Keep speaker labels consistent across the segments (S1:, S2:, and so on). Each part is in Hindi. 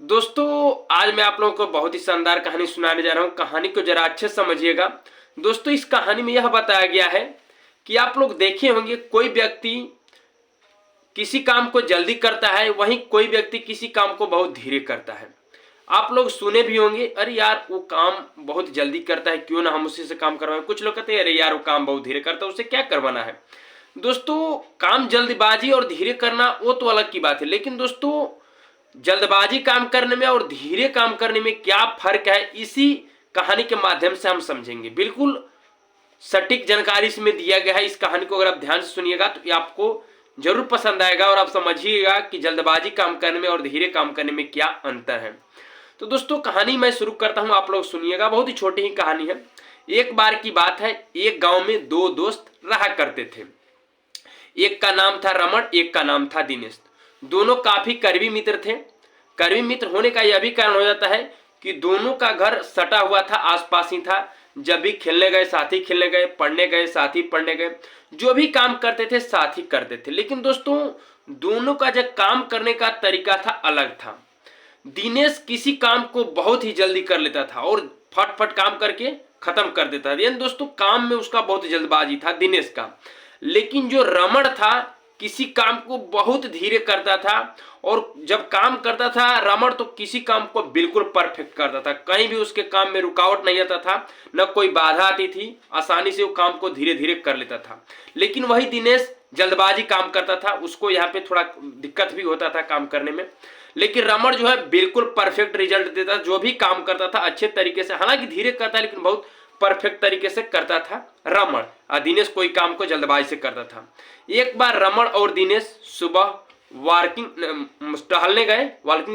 S1: दोस्तों, आज मैं आप लोगों को बहुत ही शानदार कहानी सुनाने जा रहा हूँ। कहानी को जरा अच्छे से समझिएगा। दोस्तों, इस कहानी में यह बताया गया है कि आप लोग देखे होंगे कोई व्यक्ति किसी काम को जल्दी करता है, वहीं कोई व्यक्ति किसी काम को बहुत धीरे करता है। आप लोग सुने भी होंगे, अरे यार वो काम बहुत जल्दी करता है, क्यों ना हम उसी से काम करवाएं। कुछ लोग कहते हैं अरे यार वो काम बहुत धीरे करता है, उससे क्या करवाना है। दोस्तों, काम जल्दबाजी और धीरे करना वो तो अलग की बात है, लेकिन दोस्तों जल्दबाजी काम करने में और धीरे काम करने में क्या फर्क है, इसी कहानी के माध्यम से हम समझेंगे। बिल्कुल सटीक जानकारी इसमें दिया गया है। इस कहानी को अगर आप ध्यान से सुनिएगा तो ये आपको जरूर पसंद आएगा और आप समझिएगा कि जल्दबाजी काम करने में और धीरे काम करने में क्या अंतर है। तो दोस्तों, कहानी मैं शुरू करता हूं, आप लोग सुनिएगा। बहुत ही छोटी ही कहानी है। एक बार की बात है, एक गांव में दो दोस्त रहा करते थे। एक का नाम था रमन, एक का नाम था दिनेश। दोनों काफी करीबी मित्र थे। करीबी मित्र होने का यह भी कारण हो जाता है कि दोनों का घर सटा हुआ था, आसपास ही था। जब भी खेलने गए साथ ही खेलने गए, पढ़ने गए साथ ही पढ़ने गए, जो भी काम करते थे साथ ही करते थे। लेकिन दोस्तों, दोनों का जो काम करने का तरीका था अलग था। दिनेश किसी काम को बहुत ही जल्दी कर लेता था और फटफट काम करके खत्म कर देता था। यानी दोस्तों, काम में उसका बहुत जल्दबाजी था दिनेश का। लेकिन जो रमण था, किसी काम को बहुत धीरे करता था। और जब काम करता था रमण, तो किसी काम को बिल्कुल परफेक्ट करता था। कहीं भी उसके काम में रुकावट नहीं आता था, न कोई बाधा आती थी। आसानी से वो काम को धीरे धीरे कर लेता था। लेकिन वही दिनेश जल्दबाजी काम करता था, उसको यहाँ पे थोड़ा दिक्कत भी होता था काम करने में। लेकिन रमण जो है बिल्कुल परफेक्ट रिजल्ट देता, जो भी काम करता था अच्छे तरीके से। हालांकि धीरे करता लेकिन बहुत परफेक्ट तरीके से करता था रमण, और दिनेश कोई काम को जल्दबाजी से करता था। एक बार रमण और दिनेश सुबह वॉकिंग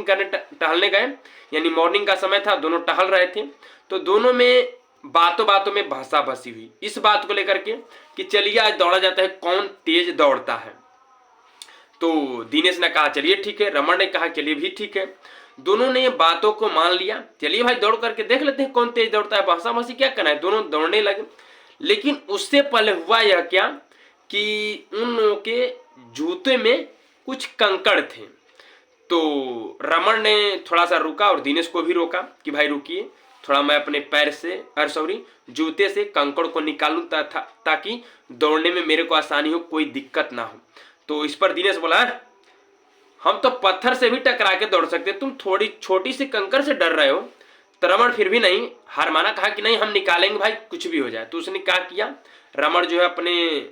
S1: करने टहलने गए। यानी मॉर्निंग का समय था, दोनों टहल रहे थे। तो दोनों में बातों बातों में भसाभसी हुई, इस बात को लेकर के कि चलिए आज दौड़ा जाता है, कौन तेज दौड़ता है। तो दिनेश ने कहा चलिए ठीक है, रमण ने कहा चलिए भी ठीक है। दोनों ने बातों को मान लिया, चलिए भाई दौड़ करके देख लेते हैं कौन तेज दौड़ता है। भसाभसी क्या करना है, दोनों दौड़ने लगे। लेकिन उससे पहले हुआ यह क्या कि उन लोगों के जूते में कुछ कंकड़ थे। तो रमण ने थोड़ा सा रुका और दिनेश को भी रोका कि भाई रुकिए, थोड़ा मैं अपने पैर से जूते से कंकड़ को निकालूं ताकि दौड़ने में मेरे को आसानी हो, कोई दिक्कत ना हो। तो इस पर दिनेश बोला, हम तो पत्थर से भी टकरा के दौड़ सकते, तुम थोड़ी छोटी सी कंकड़ से डर रहे हो। तो रमण फिर भी नहीं हार माना, कहा कि नहीं हम निकालेंगे भाई, कुछ भी हो जाए। तो उसने क्या किया, रमण जो है अपने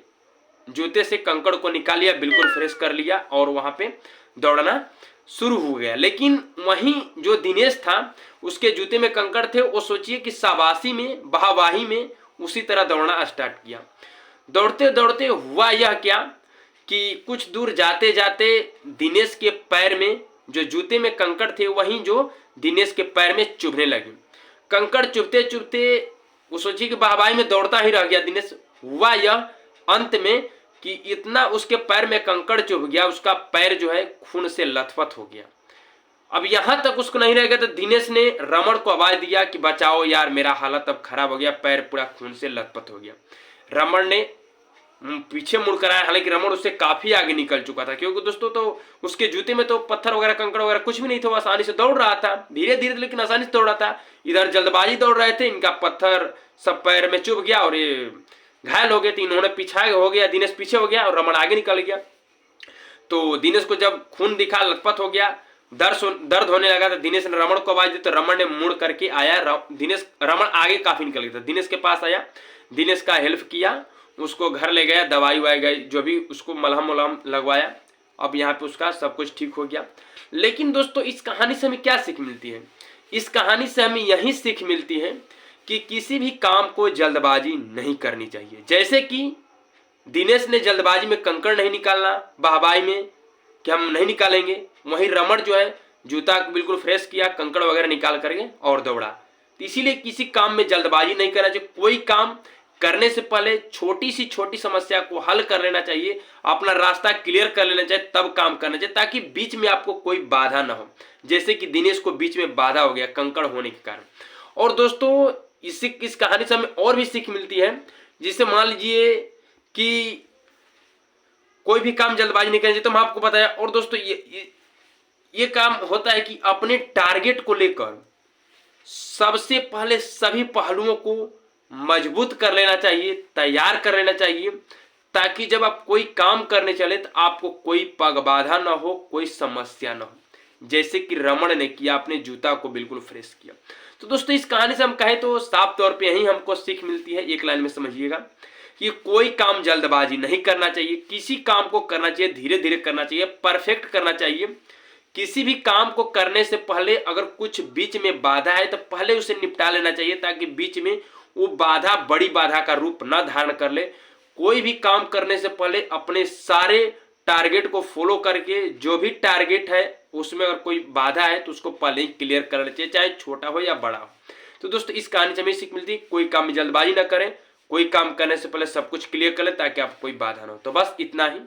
S1: जूते से कंकड़ को निकाल लिया, बिल्कुल फ्रेश कर लिया और वहां पे दौड़ना शुरू हो गया। लेकिन वहीं जो दिनेश था, उसके जूते में कंकड़ थे। वो सोचिए कि शाबाशी में, वाहवाही में उसी तरह दौड़ना स्टार्ट किया। दौड़ते दौड़ते हुआ यह क्या कि कुछ दूर जाते जाते दिनेश के पैर में जो जूते में कंकड़ थे, वहीं जो दिनेश के पैर में चुभने लगे। कंकड़ चुभते चुभते वो सोचिए कि वाहवाही में दौड़ता ही रह गया दिनेश। हुआ यह अंत में कि इतना उसके पैर में कंकड़ चुभ गया, उसका पैर जो है खून से लथपथ हो गया। अब यहां तक उसको नहीं रहेगा तो दिनेश ने रमण को आवाज दिया कि बचाओ यार, मेरा हालत अब खराब हो गया, पैर पूरा खून से लथपथ हो गया। रमण ने पीछे मुड़कर आया, हालांकि रमण उससे काफी आगे निकल चुका था, क्योंकि दोस्तों तो उसके जूते में तो पत्थर वगैरह कंकड़ वगैरह कुछ भी नहीं था। वो आसानी से दौड़ रहा था, धीरे धीरे लेकिन आसानी से दौड़ रहा था। इधर जल्दबाजी दौड़ रहे थे, इनका पत्थर सब पैर में चुभ गया और ये घायल हो गए। तो इन्होंने पीछा हो गया, दिनेश पीछे हो गया और रमण आगे निकल गया। तो दिनेश को जब खून दिखा, लथपथ हो गया, दर्द होने लगा, तो दिनेश ने रमण को आवाज दी। तो रमण ने मुड़ करके आया, रमण आगे काफी निकल गया था, दिनेश के पास आया, दिनेश का हेल्प किया, उसको घर ले गया, दवाई वाई गई, जो भी उसको मलहम वलहम लगवाया। अब यहाँ पे उसका सब कुछ ठीक हो गया। लेकिन दोस्तों, इस कहानी से हमें क्या सीख मिलती है? इस कहानी से हमें यही सीख मिलती है कि किसी भी काम को जल्दबाजी नहीं करनी चाहिए। जैसे कि दिनेश ने जल्दबाजी में कंकड़ नहीं निकालना, वाहवाही में कि हम नहीं निकालेंगे, वहीं रमण जो है जूता को बिल्कुल फ्रेश किया, कंकड़ वगैरह निकाल करके और दौड़ा। तो इसीलिए किसी काम में जल्दबाजी नहीं करना चाहिए। कोई काम करने से पहले छोटी सी छोटी समस्या को हल कर लेना चाहिए, अपना रास्ता क्लियर कर लेना चाहिए, तब काम करना चाहिए, ताकि बीच में आपको कोई बाधा ना हो। जैसे कि दिनेश को बीच में बाधा हो गया कंकड़ होने के कारण। और दोस्तों, इस कहानी से हमें और भी सीख मिलती है। जिससे मान लीजिए कि कोई भी काम जल्दबाजी नहीं करनी चाहिए, तो मैं आपको बताया। और दोस्तों, ये ये काम होता है कि अपने टारगेट को लेकर सबसे पहले सभी पहलुओं को मजबूत कर लेना चाहिए, तैयार कर लेना चाहिए, ताकि जब आप कोई काम करने चले तो आपको कोई पगबाधा ना हो, कोई समस्या ना हो। जैसे कि रमण ने किया, अपने जूता को बिल्कुल फ्रेश किया। तो दोस्तों इस कहानी से हम कहें तो साफ तौर पे यही हमको सीख मिलती है, एक लाइन में समझिएगा कि कोई काम जल्दबाजी नहीं करना चाहिए, किसी काम को करना चाहिए धीरे धीरे करना चाहिए, परफेक्ट करना चाहिए। किसी भी काम को करने से पहले अगर कुछ बीच में बाधा है तो पहले उसे निपटा लेना चाहिए, ताकि बीच में वो बाधा बड़ी बाधा का रूप न धारण कर ले। कोई भी काम करने से पहले अपने सारे टारगेट को फॉलो करके, जो भी टारगेट है उसमें अगर कोई बाधा है तो उसको पहले ही क्लियर कर लेना चाहिए, चाहे छोटा हो या बड़ा हो। तो दोस्तों इस कहानी से हमें सीख मिलती है, कोई काम में जल्दबाजी ना करें, कोई काम करने से पहले सब कुछ क्लियर कर ले ताकि आपको कोई बाधा ना हो। तो बस इतना ही।